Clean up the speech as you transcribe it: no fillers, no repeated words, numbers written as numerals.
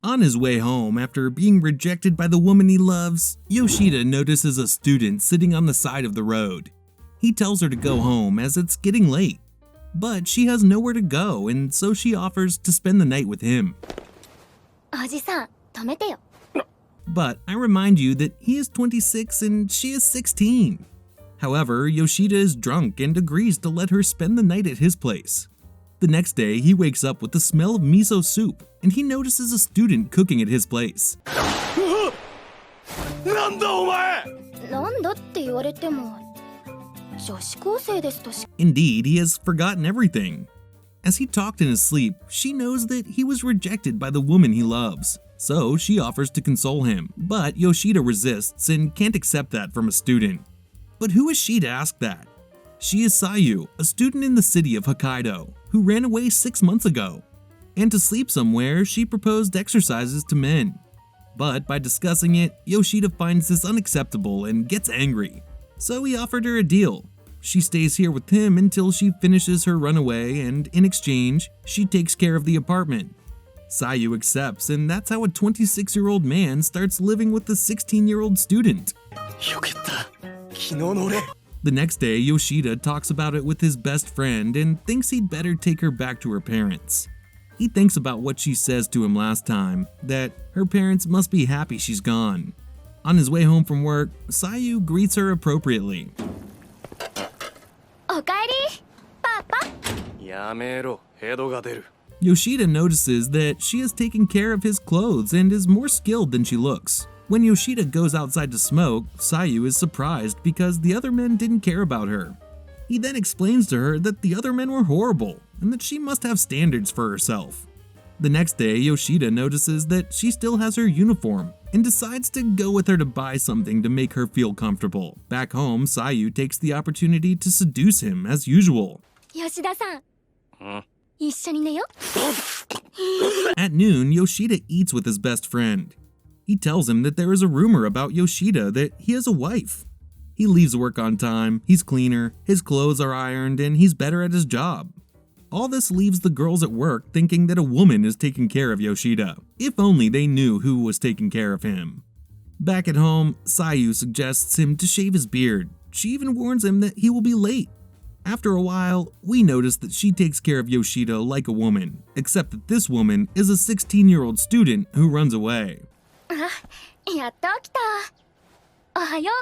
On his way home after being rejected by the woman he loves, Yoshida notices a student sitting on the side of the road. He tells her to go home as it's getting late, but she has nowhere to go, and so she offers to spend the night with him. おじさん、止めてよ。 But I remind you that he is 26 and she is 16. However, Yoshida is drunk and agrees to let her spend the night at his place. The next day, he wakes up with the smell of miso soup, and he notices a student cooking at his place. なんだお前! なんだって言われても、女子高生ですとし。 Indeed, he has forgotten everything. As he talked in his sleep, she knows that he was rejected by the woman he loves. So she offers to console him, but Yoshida resists and can't accept that from a student. But who is she to ask that? She is Sayu, a student in the city of Hokkaido, who ran away 6 months ago. And to sleep somewhere, she proposed exercises to men. But by discussing it, Yoshida finds this unacceptable and gets angry. So he offered her a deal. She stays here with him until she finishes her runaway, and in exchange, she takes care of the apartment. Sayu accepts, and that's how a 26-year-old man starts living with the 16-year-old student. よかった。昨日の俺。 The next day, Yoshida talks about it with his best friend and thinks he'd better take her back to her parents. He thinks about what she says to him last time, that her parents must be happy she's gone. On his way home from work, Sayu greets her appropriately. おかえり、パパ。やめろ、ヘドが出る。 Yoshida notices that she has taken care of his clothes and is more skilled than she looks. When Yoshida goes outside to smoke, Sayu is surprised because the other men didn't care about her. He then explains to her that the other men were horrible and that she must have standards for herself. The next day, Yoshida notices that she still has her uniform and decides to go with her to buy something to make her feel comfortable. Back home, Sayu takes the opportunity to seduce him as usual. 吉田さん、一緒に寝よ。 At noon, Yoshida eats with his best friend. He tells him that there is a rumor about Yoshida that he has a wife. He leaves work on time, he's cleaner, his clothes are ironed, and he's better at his job. All this leaves the girls at work thinking that a woman is taking care of Yoshida. If only they knew who was taking care of him. Back at home, Sayu suggests him to shave his beard. She even warns him that he will be late. After a while, we notice that she takes care of Yoshida like a woman, except that this woman is a 16-year-old student who runs away. あ、やっと起きた。おはよう。